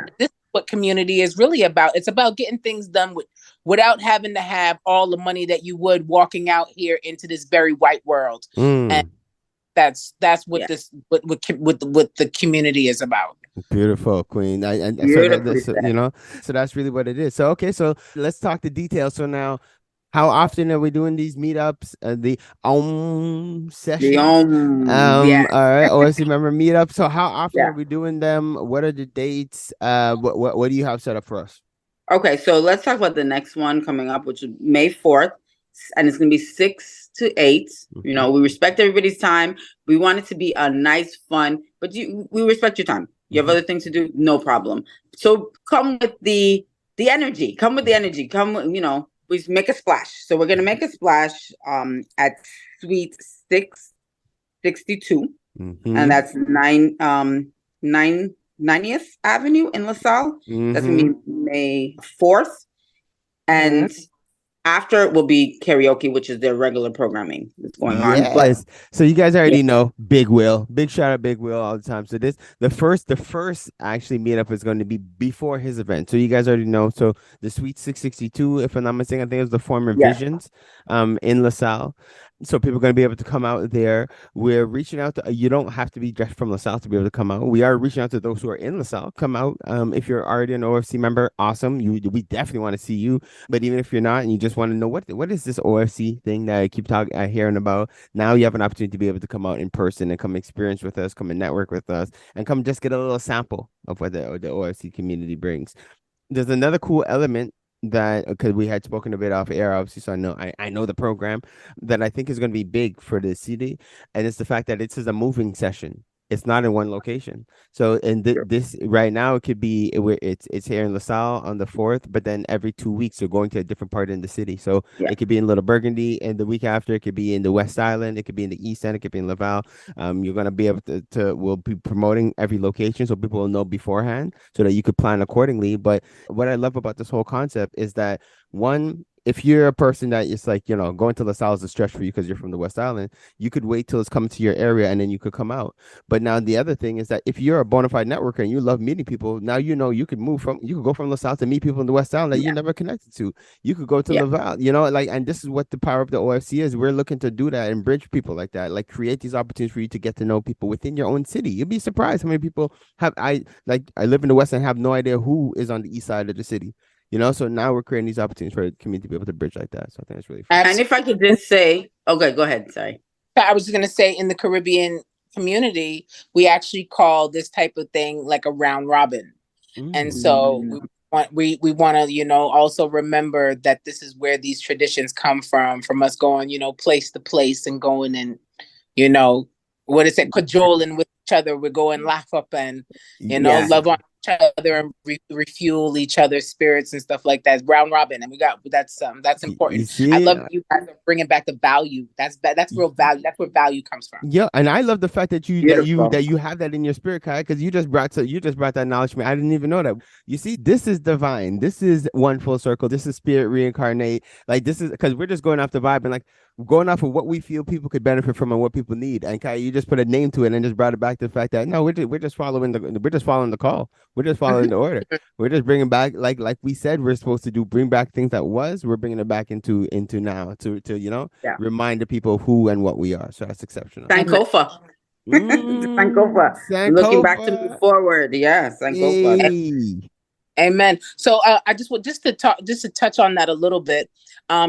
what community is really about. It's about getting things done without having to have all the money that you would walking out here into this very white world. And that's what what the community is about. Beautiful, Queen. So that's really what it is. So okay, so let's talk the details. So now, how often are we doing these meetups? The sessions. All right. OSC member meetup. So how often are we doing them? What are the dates? What do you have set up for us? Okay, so let's talk about the next one coming up, which is May 4th, and it's going to be 6 to 8. We respect everybody's time. We want it to be a nice, fun, but we respect your time. You have other things to do, no problem. So come with the energy. Come with the energy. We make a splash. So we're gonna make a splash at Suite 662, and that's 90th Avenue in LaSalle. That's gonna be May 4th, and After will be karaoke, which is their regular programming that's going on. But Yes. So you guys yeah, already know Big Will. Big shout out Big Will all the time. So this the first actually meetup is going to be before his event. So you guys already know. So the Suite 662, if I'm not mistaken, I think it was the former yeah, Visions in LaSalle. So people are going to be able to come out there. We're reaching out to you don't have to be just from LaSalle to be able to come out. We are reaching out to those who are in LaSalle. Come out. If you're already an OFC member, awesome. We definitely want to see you. But even if you're not and you just want to know what is this OFC thing that I keep hearing about, now you have an opportunity to be able to come out in person and come experience with us, come and network with us, and come just get a little sample of what the OFC community brings. There's another cool element that because we had spoken a bit off air, obviously, so I know the program that I think is going to be big for the city, and it's the fact that this is a moving session. It's not in one location. So in this right now, it could be it's here in LaSalle on the 4th, but then every 2 weeks you're going to a different part in the city. So yeah. it could be in Little Burgundy, and the week after it could be in the West Island, it could be in the East End, it could be in Laval. You're gonna be able to we'll be promoting every location so people will know beforehand so that you could plan accordingly. But what I love about this whole concept is that one, if you're a person that is like, going to LaSalle is a stretch for you because you're from the West Island, you could wait till it's coming to your area and then you could come out. But now the other thing is that if you're a bona fide networker and you love meeting people, now you could go from LaSalle to meet people in the West Island that you never connected to. You could go to Laval, and this is what the power of the OFC is. We're looking to do that and bridge people like that, like create these opportunities for you to get to know people within your own city. You'd be surprised how many people I live in the West and have no idea who is on the east side of the city. So now we're creating these opportunities for the community to be able to bridge like that. So I think it's really fun. And if I could just say, okay, go ahead. Sorry. I was going to say in the Caribbean community, we actually call this type of thing like a round robin. And so we want to, also remember that this is where these traditions come from us going, place to place and going and, what is it, cajoling with each other. We're going laugh up and, love on each other and refuel each other's spirits and stuff like that. Round robin, and that's important. I love you guys are bringing back the value. That's real value. That's where value comes from. Yeah, and I love the fact that you have that in your spirit, Kai, because you just brought that knowledge to me. I didn't even know that. You see, this is divine. This is one full circle. This is spirit reincarnate. Like this is because we're just going off the vibe and like going off of what we feel people could benefit from and what people need. And Kai, you just put a name to it and just brought it back to the fact that no, we're just following the call. We're just following the order. We're just bringing back like we said we're supposed to do. Bring back things that was. We're bringing it back into now to remind the people who and what we are. So that's exceptional. Sankofa. Sankofa. Looking back to move forward. Yeah, Sankofa. Hey. Amen. So I just to touch on that a little bit.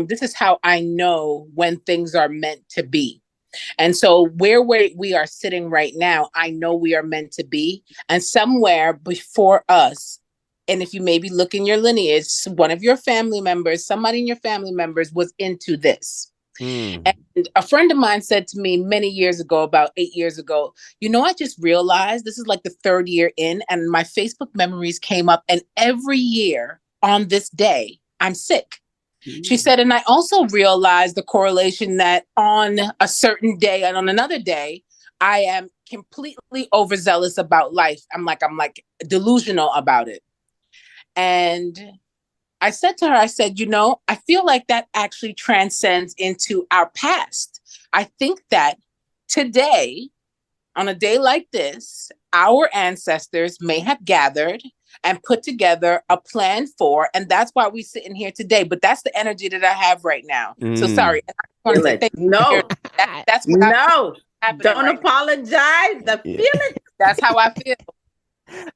This is how I know when things are meant to be. And so where we are sitting right now, I know we are meant to be. And somewhere before us, and if you maybe look in your lineage, one of your family members, somebody in your family members was into this. And a friend of mine said to me many years ago, about 8 years ago, I just realized this is like the 3rd year in, and my Facebook memories came up, and every year on this day, I'm sick. She said, and I also realized the correlation that on a certain day and on another day, I am completely overzealous about life. I'm like delusional about it. And I said to her, I feel like that actually transcends into our past. I think that today, on a day like this, our ancestors may have gathered and put together a plan for, and that's why we're sitting here today. But that's the energy that I have right now. So sorry. No, that's what no. Don't apologize. The feeling. That's how I feel.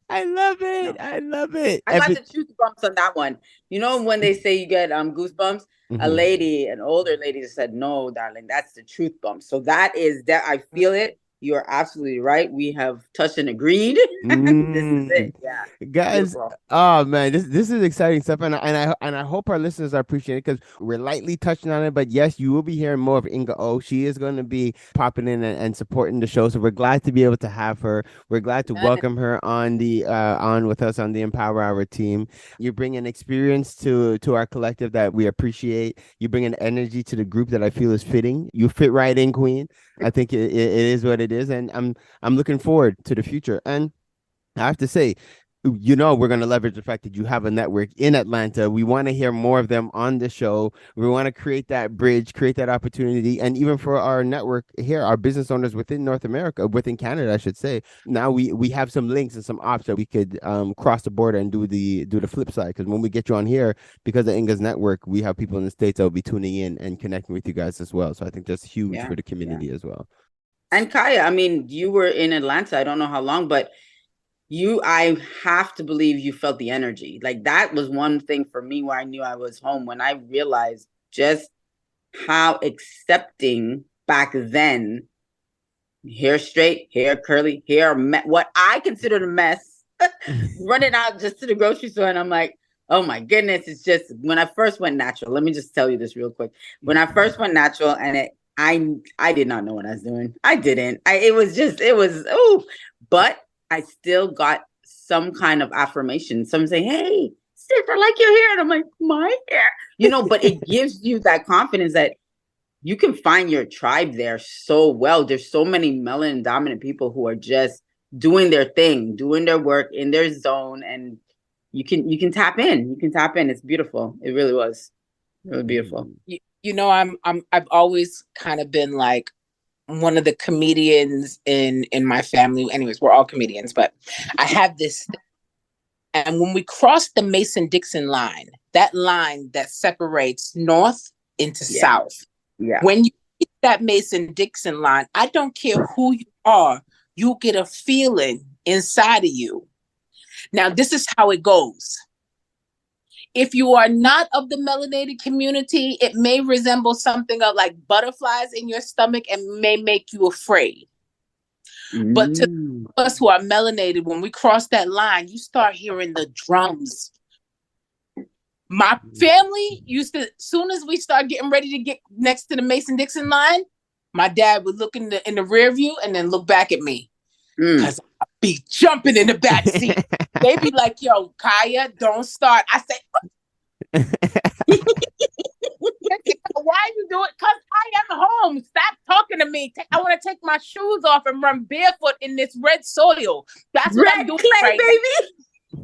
I love it. I love it. I got the truth bumps on that one. When they say you get goosebumps, an older lady said, "No, darling, that's the truth bump." So that is that. I feel it. You're absolutely right. We have touched and agreed. This is it. Yeah, guys. Beautiful. Oh man, this is exciting stuff, and I hope our listeners are appreciating it because we're lightly touching on it. But yes, you will be hearing more of Inga O. She is going to be popping in and supporting the show. So we're glad to be able to have her. We're glad to welcome her on with us on the Empower Hour team. You bring an experience to our collective that we appreciate. You bring an energy to the group that I feel is fitting. You fit right in, Queen. I think it is what it is, and I'm looking forward to the future. And I have to say, we're going to leverage the fact that you have a network in Atlanta. We want to hear more of them on the show. We want to create that bridge, create that opportunity. And even for our network here, our business owners within North America, within Canada, I should say, now we have some links and some ops that we could cross the border and do the flip side. Because when we get you on here, because of Inga's network, we have people in the States that will be tuning in and connecting with you guys as well. So I think that's huge for the community as well. And Kaya, I mean, you were in Atlanta, I don't know how long, but I have to believe you felt the energy. Like that was one thing for me where I knew I was home, when I realized just how accepting back then, hair straight, hair curly, hair, what I considered a mess, running out just to the grocery store. And I'm like, oh my goodness, it's just, when I first went natural, let me just tell you this real quick. When I first went natural, and I did not know what I was doing. I didn't. But I still got some kind of affirmation. Someone say, hey, sis, I like your hair. And I'm like, my hair? But it gives you that confidence that you can find your tribe there so well. There's so many melanin dominant people who are just doing their thing, doing their work in their zone. And you can tap in. You can tap in. It's beautiful. It really was really beautiful. I've always kind of been like one of the comedians in my family. Anyways, we're all comedians, but I have this thing. And when we cross the Mason-Dixon line, that line that separates north into south, when you hit that Mason-Dixon line, I don't care who you are, you get a feeling inside of you. Now, this is how it goes. If you are not of the melanated community, it may resemble something of like butterflies in your stomach and may make you afraid. But to us who are melanated, when we cross that line, you start hearing the drums. My family used to, as soon as we start getting ready to get next to the Mason-Dixon line, my dad would look in the rear view and then look back at me. Because I'd be jumping in the back seat. They be like, yo, Kaya, don't start. I say, why are you doing it? Because I am home. Stop talking to me. I want to take my shoes off and run barefoot in this red soil. That's what I'm doing right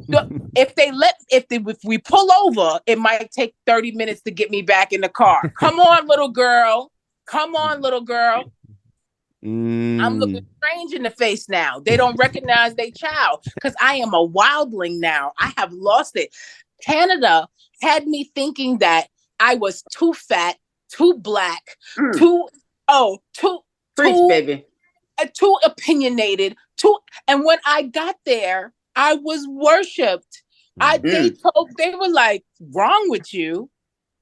now. If we pull over, it might take 30 minutes to get me back in the car. Come on, little girl. Come on, little girl. I'm looking strange in the face now. They don't recognize their child because I am a wildling now. I have lost it. Canada had me thinking that I was too fat, too black, too opinionated, and when I got there, I was worshipped. They were like, wrong with you.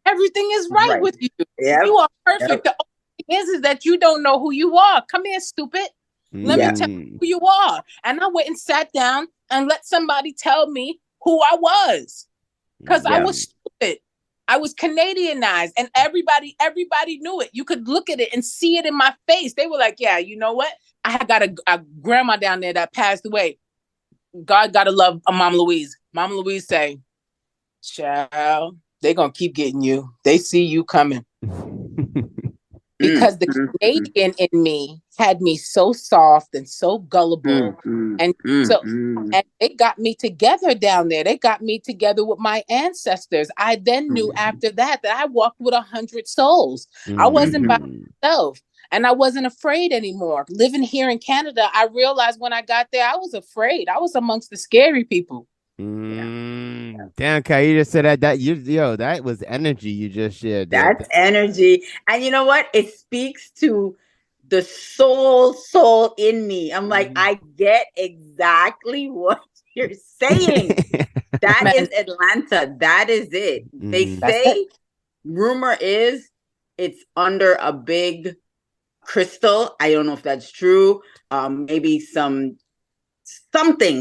Everything is right with you. Yep. You are perfect. Yep. The only thing is that you don't know who you are. Come here, stupid. Let me tell you who you are. And I went and sat down and let somebody tell me who I was. Because I was stupid. I was Canadianized, and everybody knew it. You could look at it and see it in my face. They were like, yeah, you know what? I had got a grandma down there that passed away. God gotta love Mama Louise. Mama Louise say, child, they're gonna keep getting you. They see you coming. Because the Canadian in me had me so soft and so gullible. And they got me together down there. They got me together with my ancestors. I then knew after that I walked with 100 souls. I wasn't by myself. And I wasn't afraid anymore. Living here in Canada, I realized when I got there, I was afraid. I was amongst the scary people. Damn, Kai, you just said that was energy you just shared. That's energy. And you know what? It speaks to the soul in me. I'm like, I get exactly what you're saying. That is Atlanta. That is it. They say, rumor is it's under a big crystal. I don't know if that's true. Maybe something.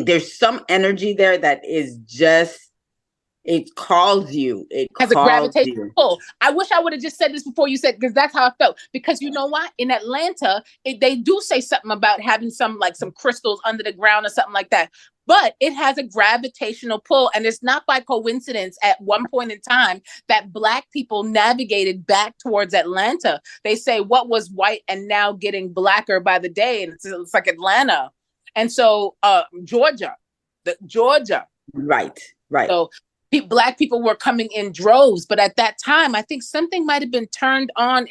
There's some energy there that is just, it calls you. It has a gravitational pull. I wish I would have just said this before you said, because that's how I felt. Because you know what? In Atlanta, they do say something about having some crystals under the ground or something like that. But it has a gravitational pull. And it's not by coincidence at one point in time that Black people navigated back towards Atlanta. They say what was white and now getting blacker by the day. And it's like Atlanta. And so Georgia. Georgia. Right. So Black people were coming in droves, but at that time, I think something might have been turned on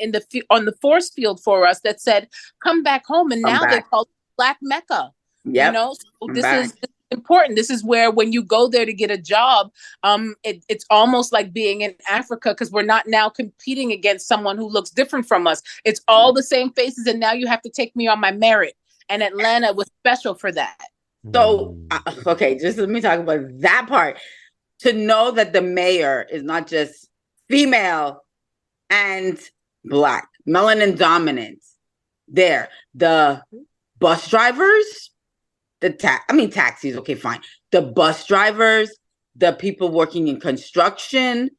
on the force field for us that said, "Come back home." And now they call it Black Mecca. Yep. So this is important. This is where when you go there to get a job, it's almost like being in Africa, because we're not now competing against someone who looks different from us. It's all the same faces, and now you have to take me on my merit. And Atlanta was special for that. So, okay, just let me talk about that part. To know that the mayor is not just female and Black, melanin dominant. The bus drivers, taxis, okay, fine. The bus drivers, the people working in construction,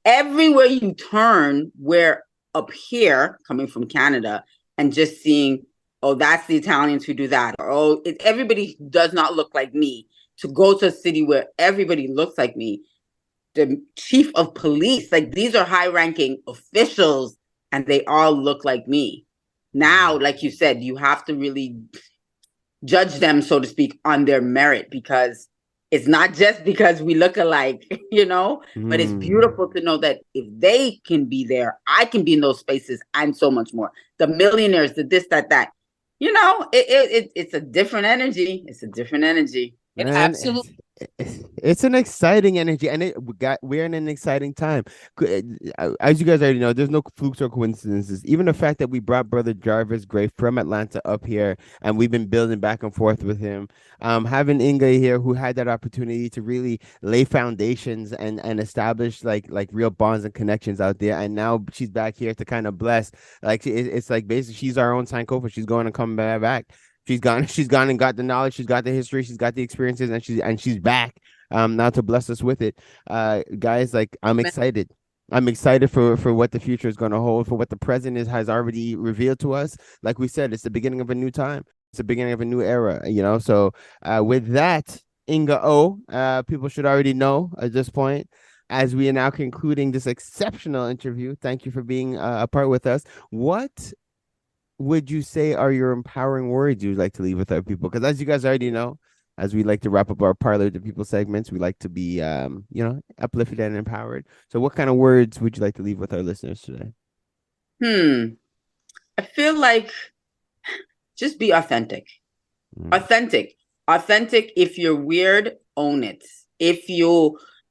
everywhere you turn, we're up here, coming from Canada, and just seeing, oh, that's the Italians who do that. Or, oh, everybody does not look like me. To go to a city where everybody looks like me, the chief of police, like these are high-ranking officials, and they all look like me. Now, like you said, you have to really judge them, so to speak, on their merit, because it's not just because we look alike, but it's beautiful to know that if they can be there, I can be in those spaces and so much more. The millionaires, the this, that, it's a different energy. It's a different energy. Absolutely. It's an exciting energy, and we're in an exciting time. As you guys already know, there's no flukes or coincidences. Even the fact that we brought Brother Jarvis Gray from Atlanta up here, and we've been building back and forth with him. Having Inga here, who had that opportunity to really lay foundations and establish like real bonds and connections out there, and now she's back here to kind of bless. Like it's like basically she's our own Sankofa. She's going to come back. She's gone and got the knowledge, she's got the history, she's got the experiences, and she's back now to bless us with it. Guys, like I'm excited. I'm excited for what the future is going to hold, for what the present has already revealed to us. Like we said, it's the beginning of a new time. It's the beginning of a new era, So with that, Inga O, people should already know at this point, as we are now concluding this exceptional interview. Thank you for being a part with us. What would you say are your empowering words you'd like to leave with our people? Because as you guys already know, as we like to wrap up our Parlor to People segments, we like to be, uplifted and empowered. So what kind of words would you like to leave with our listeners today? I feel like just be authentic. Authentic. If you're weird, own it. If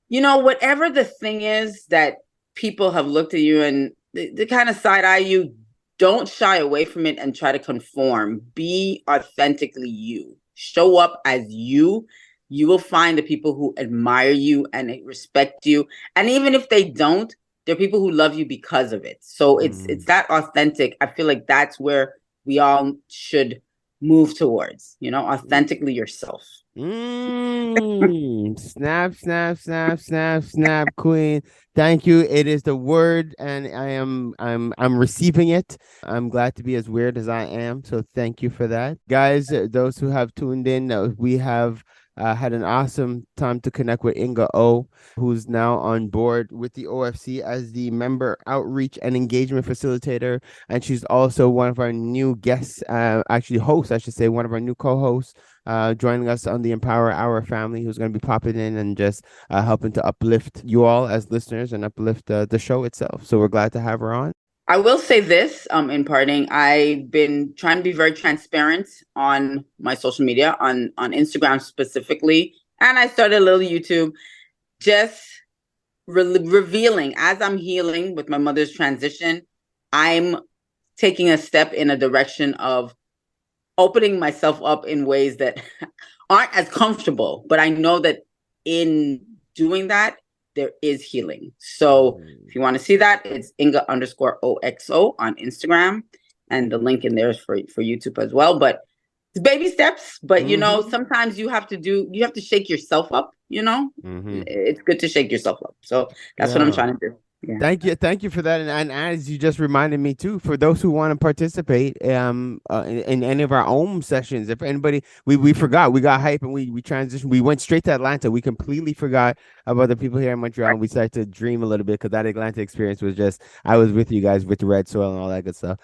whatever the thing is that people have looked at you and they kind of side eye you, don't shy away from it and try to conform. Be authentically you. Show up as you. You will find the people who admire you and respect you. And even if they don't, there are people who love you because of it. So it's that authentic. I feel like that's where we all should move towards, authentically yourself. Snap, snap, snap, snap, snap, queen. Thank you. It is the word, and I'm receiving it. I'm glad to be as weird as I am. So thank you for that. Guys, those who have tuned in, we have had an awesome time to connect with Inga O, who's now on board with the OFC as the member outreach and engagement facilitator. And she's also one of our new guests, hosts, I should say, one of our new co-hosts, joining us on the Empower Hour family, who's going to be popping in and just helping to uplift you all as listeners and uplift the show itself. So we're glad to have her on. I will say this in parting. I've been trying to be very transparent on my social media, on Instagram specifically. And I started a little YouTube, just revealing as I'm healing with my mother's transition. I'm taking a step in a direction of opening myself up in ways that aren't as comfortable. But I know that in doing that, there is healing. So if you want to see that, it's Inga_OXO on Instagram. And the link in there is for YouTube as well. But it's baby steps. But, sometimes you have to shake yourself up, It's good to shake yourself up. So that's what I'm trying to do. Yeah. Thank you for that, and as you just reminded me too, for those who want to participate in any of our own sessions, if anybody, we forgot, we got hype and we transitioned, we went straight to Atlanta, we completely forgot about the people here in Montreal, and we started to dream a little bit, because that Atlanta experience was just, I was with you guys with the red soil and all that good stuff.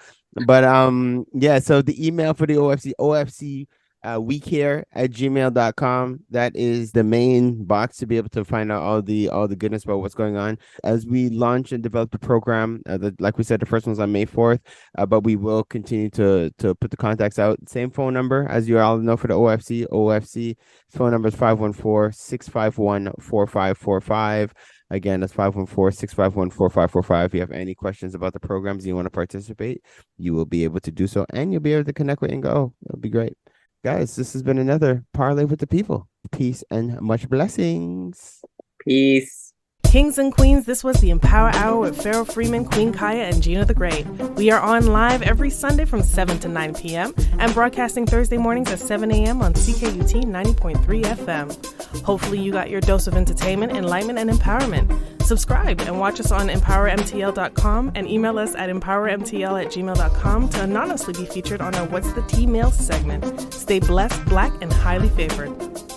But so the email for the OFC weekhere@gmail.com. That is the main box to be able to find out all the goodness about what's going on as we launch and develop the program. Like we said, the first one's on May 4th, but we will continue to put the contacts out. Same phone number as you all know for the OFC. OFC phone number is 514-651-4545. Again, that's 514-651-4545. If you have any questions about the programs and you want to participate, you will be able to do so, and you'll be able to connect with Inga. It'll be great. Guys, this has been another Parlay with the People. Peace and much blessings. Peace. Kings and queens, this was the Empower Hour with Pharaoh Freeman, Queen Kaya, and Gina the Great. We are on live every Sunday from 7 to 9 p.m. and broadcasting Thursday mornings at 7 a.m. on CKUT 90.3 FM. Hopefully you got your dose of entertainment, enlightenment, and empowerment. Subscribe and watch us on empowermtl.com and email us at empowermtl@gmail.com to anonymously be featured on our What's the Tea Mail segment. Stay blessed, black, and highly favored.